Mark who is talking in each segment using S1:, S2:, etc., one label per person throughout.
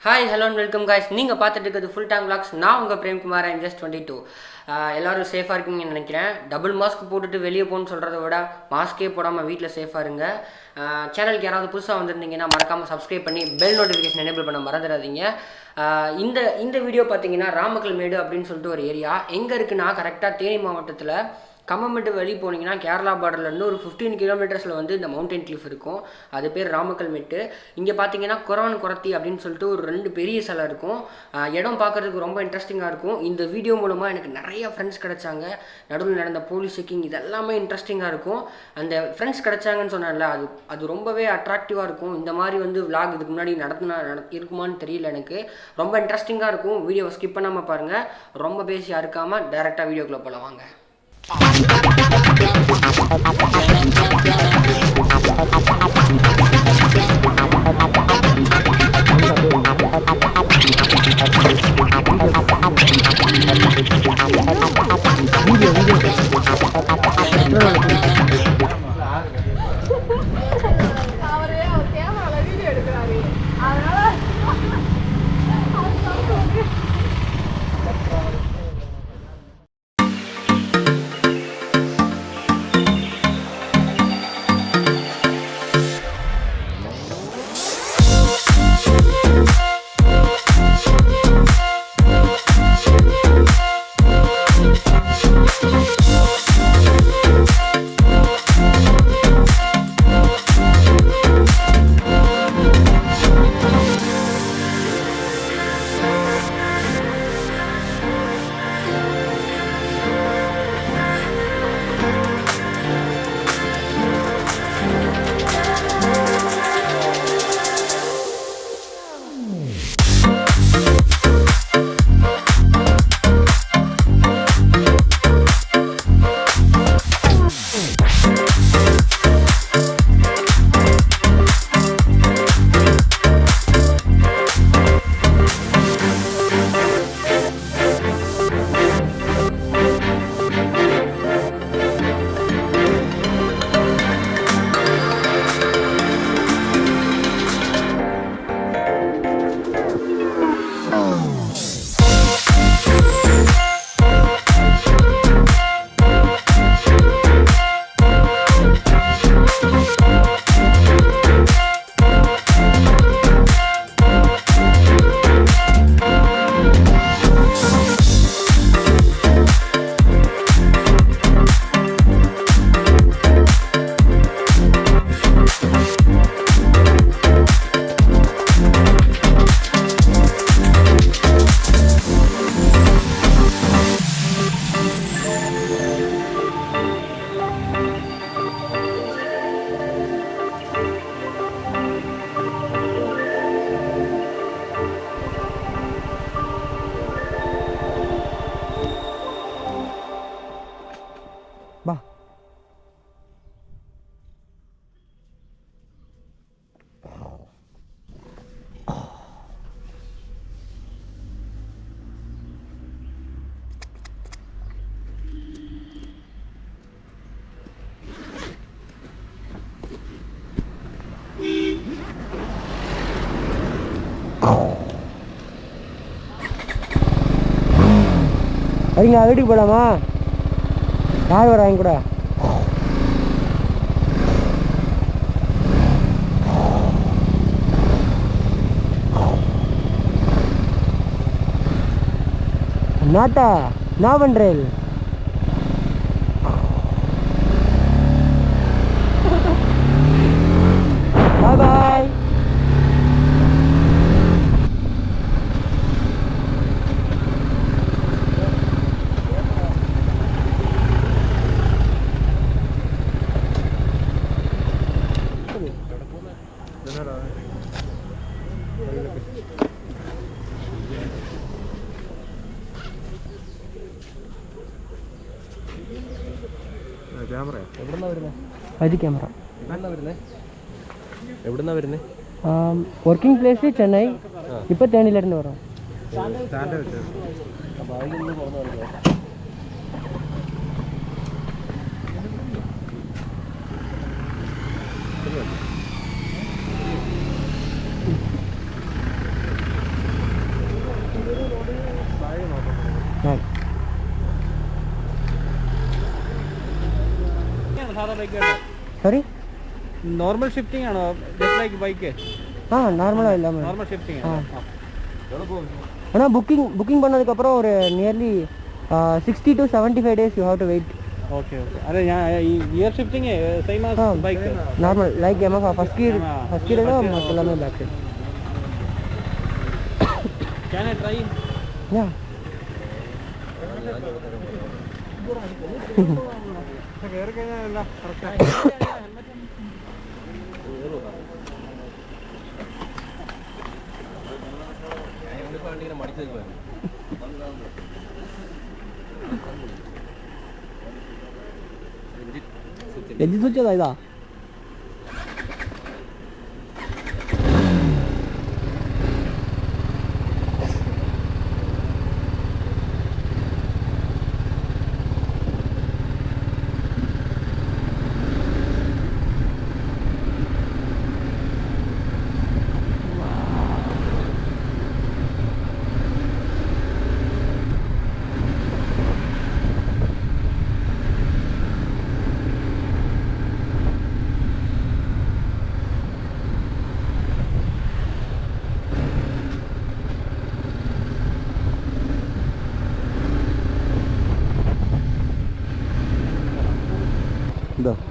S1: Hi, hello and welcome guys. நீங்கள் பார்த்துட்டு இருக்கிறது FullTankVlogs. நான் உங்கள் பிரேம்குமார். I'm just 22. எல்லாரும் சேஃபாக இருக்கீங்கன்னு நினைக்கிறேன். டபுள் மாஸ்க் போட்டுட்டு வெளியே போகணுன்னு சொல்கிறத விட மாஸ்கே போடாமல் வீட்டில் சேஃபாக இருங்க. சேனலுக்கு யாராவது புதுசாக வந்திருந்தீங்கன்னா மறக்காமல் சப்ஸ்கிரைப் பண்ணி பெல் நோட்டிஃபிகேஷன் எனேபிள் பண்ண மறந்துடாதீங்க. இந்த வீடியோ பார்த்தீங்கன்னா ராமக்கல்மேடு அப்படின்னு சொல்லிட்டு ஒரு ஏரியா எங்கே இருக்குன்னா கரெக்டாக தேனி மாவட்டத்தில் கம்மமெட்டு வழி போனீங்கன்னா கேரளா பார்டர்லேருந்து ஒரு 15 கிலோமீட்டர்ஸில் வந்து இந்த மவுண்டன் கிளிஃப் இருக்கும். அது பேர் ராமக்கல்மெட்டு. இங்கே பார்த்தீங்கன்னா குரத்தி அப்படின்னு சொல்லிட்டு ஒரு 2 பெரிய சிலை இருக்கும். இடம் பார்க்குறதுக்கு ரொம்ப இன்ட்ரெஸ்டிங்காக இருக்கும். இந்த வீடியோ மூலமாக எனக்கு நிறைய ஃப்ரெண்ட்ஸ் கிடச்சாங்க. நடுவில் நடந்த போலீஸ் செக்கிங் இதெல்லாமே இன்ட்ரெஸ்டிங்காக இருக்கும். அந்த ஃப்ரெண்ட்ஸ் கிடச்சாங்கன்னு சொன்னால அது ரொம்பவே அட்ராக்டிவாக இருக்கும். இந்த மாதிரி வந்து விளாக் இதுக்கு முன்னாடி இருக்குமான்னு தெரியல. எனக்கு ரொம்ப இன்ட்ரெஸ்டிங்காக இருக்கும். வீடியோவை ஸ்கிப் பண்ணாமல் பாருங்கள். ரொம்ப பேசி அறுக்காமல் டேரெக்டாக வீடியோக்குள்ளே போகலாம் வாங்க.
S2: சரிங்க, வீட்டுக்கு போகலாமா? யார் வராங்க கூட? நாட்டா நான் பண்ணுறேன். பாய் பாய். അത് ക്യാമറ
S3: എവിടുന്നാ വരുന്നത്?
S2: വർക്കിംഗ് പ്ലേസ് ചെന്നൈ, ഇപ്പോൾ തേനിയിലിരുന്ന് വരാം. Sorry?
S3: Normal shifting ആണോ just like bike?
S2: நார்மலா இல்லாம
S3: normal shifting
S2: ஆனா புக்கிங் பண்ணதுக்கு அப்புறம் ஒரு nearly 60 to 75 days you have to wait.
S3: Okay. अरे यहाँ gear shifting है same as bike.
S2: Normal like first gear है मतलब back side.
S3: Can I try?
S2: Yeah. Engine switch ഇതാ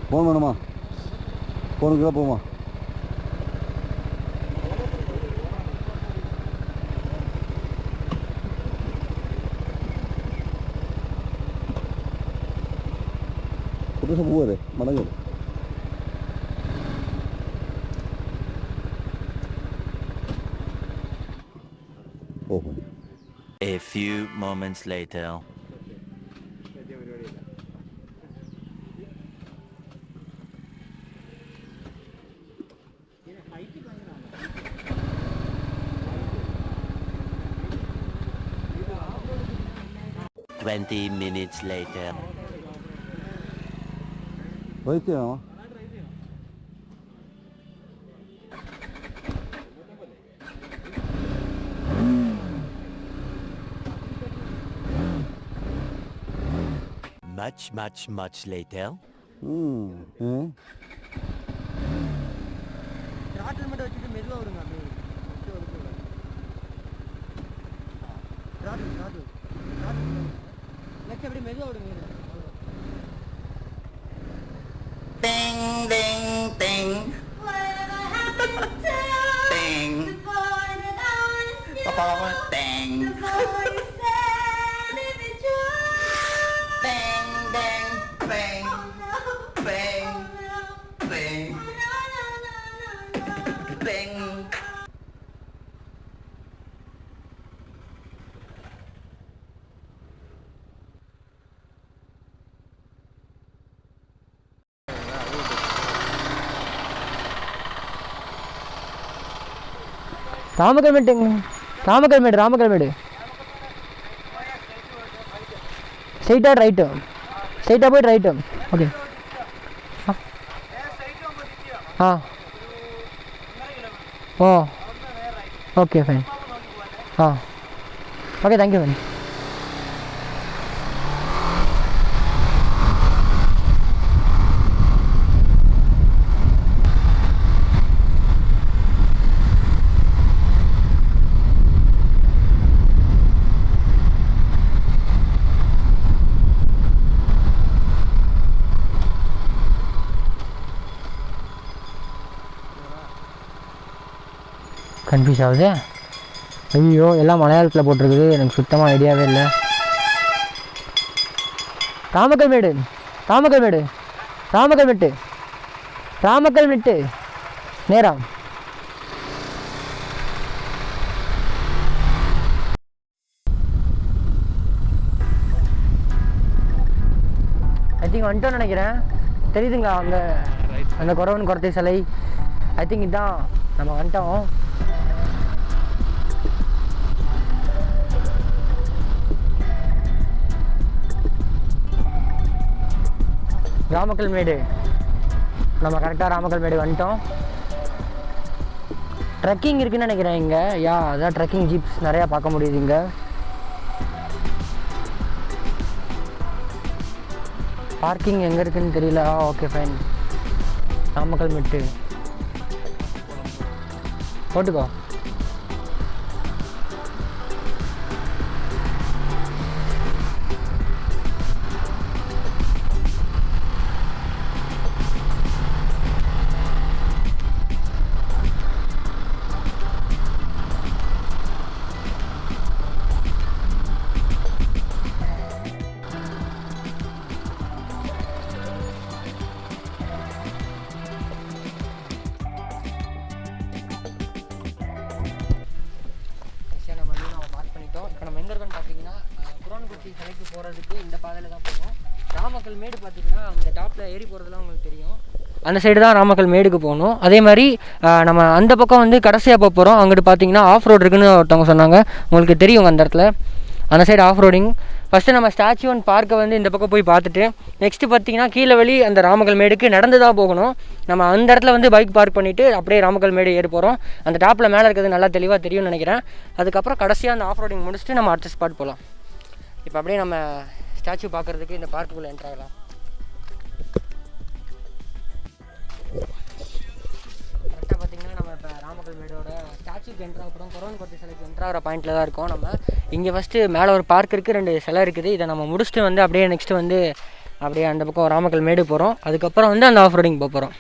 S4: ஃபோன் வேணுமா? ஃபோனுக்கு தான் போமா? புதுசாக போவார் மடங்கு ஓஹோ.
S5: A few moments later. 20 minutes later.
S4: Wait here.
S5: Much later.
S2: ராட்டில் மட்டும் வச்சுட்டு மெதுவாக விடுங்க. ராட்டில் நெக்ஸ்ட் அப்படியே மெதுவாக விடுங்க.
S5: Ding ding ding. Ding. Papa ding. Bang bang bang bang bang bang.
S2: Ramakkalmedu ஸ்ட்ரைட்டாக ரைட்டு ஸ்ட்ரைட்டாக போய்ட்டு right. Okay oh okay fine. Okay thank you ma'am. Confuse ஆகுது. ஐயோ எல்லாம் மலையாளத்தில் போட்டிருக்குது, எனக்கு சுத்தமாக ஐடியாவே இல்லை. ராமக்கல்மெட்டு நேரம். ஐ திங்க் வந்துட்டோன்னு நினைக்கிறேன். தெரியுதுங்களா அங்கே அந்த குறவன் குறத்தை சிலை? ஐ திங்க் இதுதான் நம்ம வந்துட்டோம். ராமக்கல்மேடு, நம்ம கரெக்டாக ராமக்கல்மேடு வந்துட்டோம். ட்ரெக்கிங் இருக்குதுன்னு நினைக்கிறேன் இங்கே. அதான் ட்ரெக்கிங் ஜீப்ஸ் நிறையா பார்க்க முடியுது இங்கே. பார்க்கிங் எங்கே இருக்குதுன்னு தெரியல. Okay fine. ராமக்கல்மெட்டு போட்டுக்கோ. சிலைக்கு போகிறதுக்கு இந்த பாதையில் தான் போகும். ராமக்கல்மேடு பார்த்தீங்கன்னா அந்த டாப்பில் ஏறி போகிறதுலாம் உங்களுக்கு தெரியும். அந்த சைடு தான் ராமக்கல்மேடுக்கு போகணும். அதே மாதிரி நம்ம அந்த பக்கம் வந்து கடைசியாக போக போகிறோம். அங்கிட்டு பார்த்தீங்கன்னா ஆஃப் ரோடு இருக்குன்னு ஒருத்தவங்க சொன்னாங்க. உங்களுக்கு தெரியும் அந்த இடத்துல அந்த சைடு ஆஃப் ரோடிங். ஃபஸ்ட்டு நம்ம ஸ்டாச்சு அண்ட் பார்க்கை வந்து இந்த பக்கம் போய் பார்த்துட்டு நெக்ஸ்ட்டு பார்த்தீங்கன்னா கீழே வெளி அந்த ராமக்கல்மேடுக்கு நடந்து தான் போகணும். நம்ம அந்த இடத்துல வந்து பைக் பார்க் பண்ணிவிட்டு அப்படியே ராமக்கல்மேடு ஏறி போகிறோம். அந்த டாப்பில் மேலே இருக்கிறது நல்லா தெளிவாக தெரியும்னு நினைக்கிறேன். அதுக்கப்புறம் கடைசியாக அந்த ஆஃப் ரோடிங் முடிச்சுட்டு நம்ம அடுத்த ஸ்பாட் போகலாம். இப்போ அப்படியே நம்ம ஸ்டாச்சு பார்க்குறதுக்கு இந்த பார்க்குள்ளே என்ட்ரு ஆகலாம். கரெக்டாக பார்த்திங்கன்னா நம்ம இப்போ ராமக்கல்மேடோட ஸ்டாச்சுக்கு என்ட்ரு ஆகிறோம். குறவன் சிலைக்கு என்ட்ரு ஆகிற பாயிண்டில் தான் இருக்கோம். நம்ம இங்கே ஃபஸ்ட்டு மேலே ஒரு பார்க் இருக்குது, 2 சிலை இருக்குது. இதை நம்ம முடிச்சுட்டு வந்து அப்படியே நெக்ஸ்ட்டு வந்து அப்படியே அந்த பக்கம் ராமக்கல்மேடு போகிறோம். அதுக்கப்புறம் வந்து அந்த ஆஃப் ரோடிங் போகிறோம்.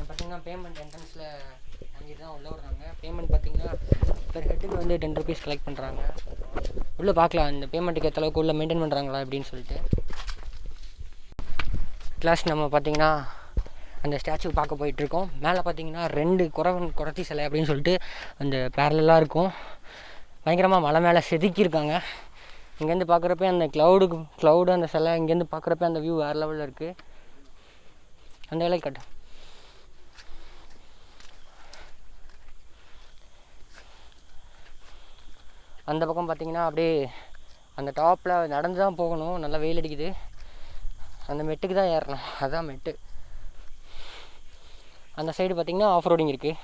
S2: பார்த்தீங்கன்னா பேமெண்ட் என்ட்ரன்ஸில் வாங்கிட்டு தான் உள்ளே வர்றாங்க. பேமெண்ட் பார்த்தீங்கன்னா பெர் ஹெட்டுக்கு வந்து 10 ருபீஸ் கலெக்ட் பண்ணுறாங்க. உள்ளே பார்க்கலாம் இந்த பேமெண்ட்டுக்கு ஏற்ற அளவுக்கு உள்ளே மெயின்டைன் பண்ணுறாங்களா அப்படின்னு சொல்லிட்டு. கிளாஸ் நம்ம பார்த்தீங்கன்னா அந்த ஸ்டாச்சு பார்க்க போயிட்டுருக்கோம். மேலே பார்த்தீங்கன்னா 2 குறத்தி சிலை அப்படின்னு சொல்லிட்டு அந்த பேரலாக இருக்கும். பயங்கரமாக மலை மேலே செதுக்கியிருக்காங்க. இங்கேருந்து பார்க்குறப்ப அந்த க்ளவுடு அந்த சிலை இங்கேருந்து பார்க்குறப்ப அந்த வியூ வேறு லெவலில் இருக்குது. அந்த வேலைக்கு கட்டு அந்த பக்கம் பார்த்தீங்கன்னா அப்படியே அந்த டாப்பில் நடந்து தான் போகணும். நல்லா வெயில் அடிக்குது. அந்த மெட்டுக்கு தான் ஏறணும். அதுதான் மெட்டு. அந்த சைடு பார்த்தீங்கன்னா ஆஃப் ரோடிங் இருக்குது.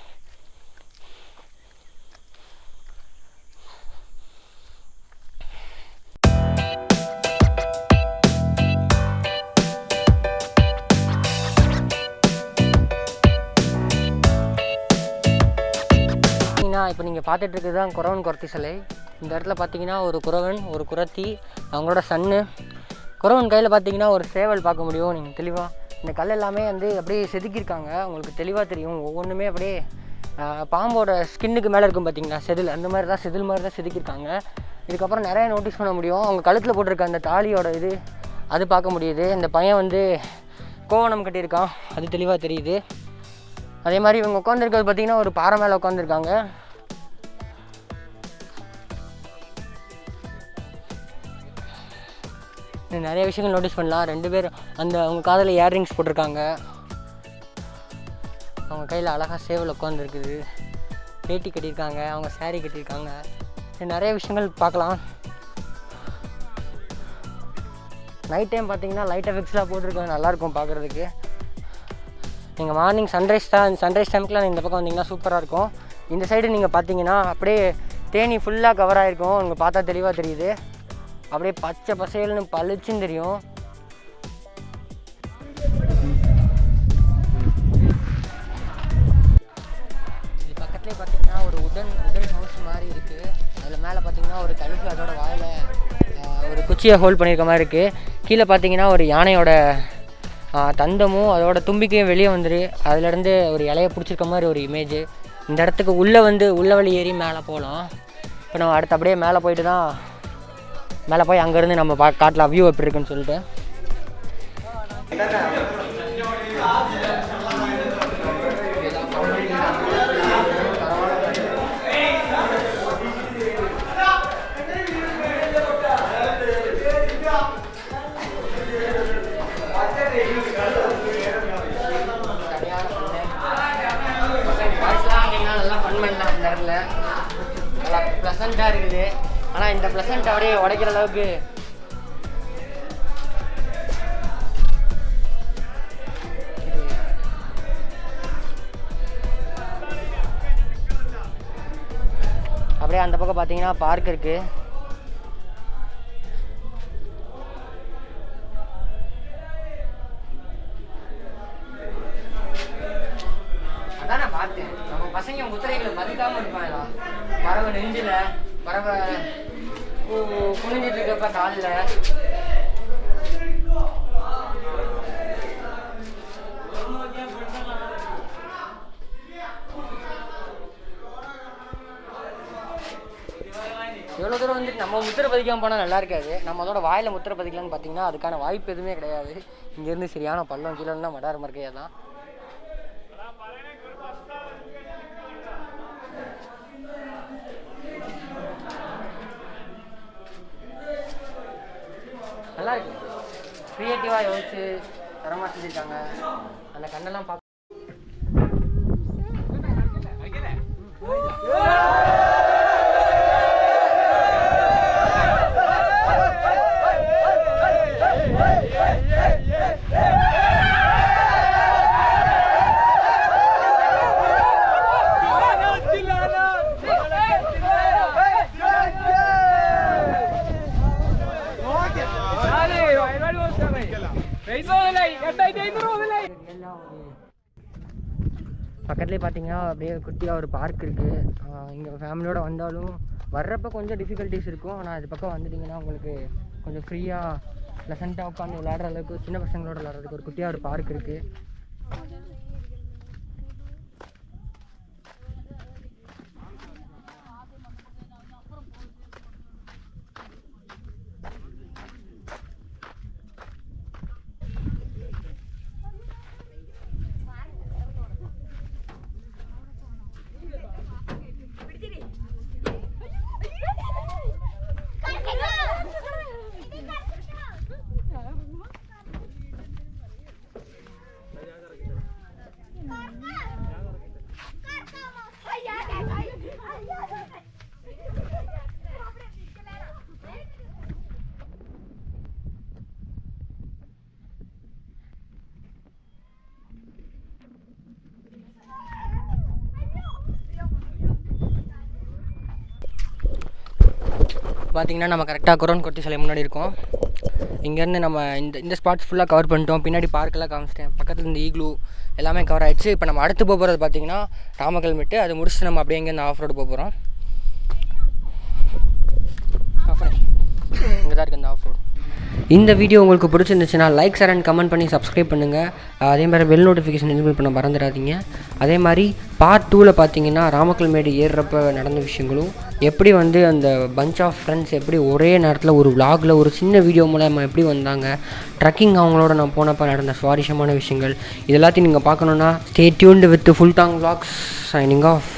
S2: இப்போ நீங்கள் பார்த்துட்டு இருக்கிறது தான் குறத்தி சிலை. இந்த இடத்துல பார்த்தீங்கன்னா ஒரு குறவன் ஒரு குறத்தி அவங்களோட சன்னு. குறவன் கையில் பார்த்தீங்கன்னா ஒரு சேவல் பார்க்க முடியும். நீங்கள் தெளிவாக இந்த கல் எல்லாமே வந்து அப்படியே செதுக்கியிருக்காங்க. உங்களுக்கு தெளிவாக தெரியும். ஒவ்வொன்றுமே அப்படியே பாம்போட ஸ்கின்னுக்கு மேலே இருக்கும் பார்த்தீங்களா, செதில். அந்த மாதிரி தான் செதில் மாதிரி தான் செதுக்கியிருக்காங்க. இதுக்கப்புறம் நிறைய நோட்டீஸ் பண்ண முடியும். அவங்க கழுத்தில் போட்டிருக்க அந்த தாலியோட இது அது பார்க்க முடியுது. இந்த பையன் வந்து கோவணம் கட்டியிருக்கான், அது தெளிவாக தெரியுது. அதே மாதிரி இவங்க உட்காந்துருக்கிறது பார்த்தீங்கன்னா ஒரு பாறை மேலே உட்காந்துருக்காங்க. நிறைய விஷயங்கள் நோட்டீஸ் பண்ணலாம். 2 பேர் அவங்க காதில் இயர்ரிங்ஸ் போட்டிருக்காங்க. அவங்க கையில் அழகாக சேவல் உட்காந்துருக்குது. வேட்டி கட்டியிருக்காங்க, அவங்க சாரீ கட்டியிருக்காங்க. நிறைய விஷயங்கள் பார்க்கலாம். நைட் டைம் பார்த்தீங்கன்னா லைட் எஃபெக்ட்ஸ்லாம் போட்டிருக்காங்க, நல்லாயிருக்கும் பார்க்குறதுக்கு. நீங்கள் மார்னிங் சன்ரைஸ் டைமுக்குலாம் இந்த பக்கம் வந்தீங்கன்னா சூப்பராக இருக்கும். இந்த சைடு நீங்கள் பார்த்தீங்கன்னா அப்படியே தேனி ஃபுல்லாக கவர் ஆகிருக்கும். உங்களுக்கு பார்த்தா தெளிவாக தெரியுது. அப்படியே பச்சை பசேல்னு பளிச்சுன்னு தெரியும். இது பக்கத்துலேயே பார்த்தீங்கன்னா ஒரு உடன் ஹவுஸ் மாதிரி இருக்குது. அதில் மேலே பார்த்தீங்கன்னா ஒரு கழுகு அதோட வாயில் ஒரு குச்சியை ஹோல்ட் பண்ணியிருக்க மாதிரி இருக்குது. கீழே பார்த்தீங்கன்னா ஒரு யானையோட தந்தமும் அதோட தும்பிக்கையும் வெளியே வந்துரு. அதுலேருந்து ஒரு இலையை பிடிச்சிருக்க மாதிரி ஒரு இமேஜ். இந்த இடத்துக்கு உள்ள வழி ஏறி மேலே போகலாம். இப்போ நம்ம அடுத்து அப்படியே மேலே போயிட்டு தான் மேலே போய் அங்கேருந்து நம்ம காட்டலாம் வியூ எப்படி இருக்குன்னு சொல்லிட்டு. நல்லா ஃபன் பண்ணலாம் இந்த இடத்துல. ப்ளசண்ட்டாக இருக்குது. ஆனால் இந்த ப்ளசண்ட் அப்படியே உடைக்கிற அளவுக்கு அப்படியே அந்த பக்கம் பார்த்தீங்கன்னா பார்க் இருக்குது. அதான் நான் பார்த்தேன், நம்ம பசங்க முத்திரைகளை மதிக்காமல் இருப்பாங்களா. பறவை நெஞ்சில், பறவை குனிஞ்சிட்டு இருக்கப்ப காலில். எவ்வளோ தூரம் வந்துட்டு நம்ம முத்திரை பதிக்காமல் போனால் நல்லா இருக்காது. நம்ம அதோட வாயில் முத்திரை பதிக்கலான்னு பார்த்தீங்கன்னா அதுக்கான வாய்ப்பு எதுவுமே கிடையாது. இங்கேருந்து சரியான பள்ளம் கீழேன்னா மடார மறுக்கையாக தான். நல்லா இருக்கு, க்ரியேட்டிவாக யோசிச்சு தரமாக செஞ்சுருக்காங்க. அந்த கண்ணெல்லாம் பார்க்க பக்கத்துலேயே பார்த்தீங்கன்னா அப்படியே குட்டியாக ஒரு பார்க் இருக்குது. இங்கே ஃபேமிலியோடு வந்தாலும் வர்றப்போ கொஞ்சம் டிஃபிகல்ட்டிஸ் இருக்கும். ஆனால் அது பக்கம் வந்துட்டிங்கன்னா உங்களுக்கு கொஞ்சம் ஃப்ரீயாக ப்ளசண்ட்டாக உட்காந்து விளையாடுற அளவுக்கு, சின்ன பசங்களோட விளையாடுறதுக்கு ஒரு குட்டியாக ஒரு பார்க் இருக்குது. பார்த்தீங்கன்னா நம்ம கரெக்டாக குரோன் கொட்டி சிலை முன்னாடி இருக்கோம். இங்கேருந்து நம்ம இந்த ஸ்பாட்ஸ் ஃபுல்லாக கவர் பண்ணிட்டோம். பின்னாடி பார்க்கெல்லாம் காமிச்சிட்டேன். பக்கத்தில் இந்த ஈக்ளூ எல்லாமே கவர் ஆகிடுச்சு. இப்போ நம்ம அடுத்து போகிறது பார்த்தீங்கன்னா ராமக்கல்மெட்டு. அது முடிச்சுட்டு நம்ம அப்படியே இங்கேருந்து ஆஃப் ரோடு போகிறோம். இங்கே தான் இருக்குது இந்த ஆஃப் ரோடு. இந்த வீடியோ உங்களுக்கு பிடிச்சிருந்துச்சுன்னா லைக், ஷேர் அண்ட் கமெண்ட் பண்ணி சப்ஸ்கிரைப் பண்ணுங்கள். அதே மாதிரி பெல் நோட்டிஃபிகேஷன் எனேபிள் பண்ண மறந்துடாதீங்க. அதே மாதிரி பார்ட் 2ல் பார்த்தீங்கன்னா ராமக்கல்மேடு ஏறுறப்ப நடந்த விஷயங்களும், எப்படி வந்து அந்த பஞ்ச் ஆஃப் ஃப்ரெண்ட்ஸ் எப்படி ஒரே நேரத்தில் ஒரு விலாகில் ஒரு சின்ன வீடியோ மூலமாக எப்படி வந்தாங்க, ட்ரக்கிங் அவங்களோட நான் போனப்போ நடந்த சுவாரஸ்யமான விஷயங்கள், இது எல்லாத்தையும் நீங்கள் பார்க்கணுன்னா stay tuned with FullTankVlogs. Signing off.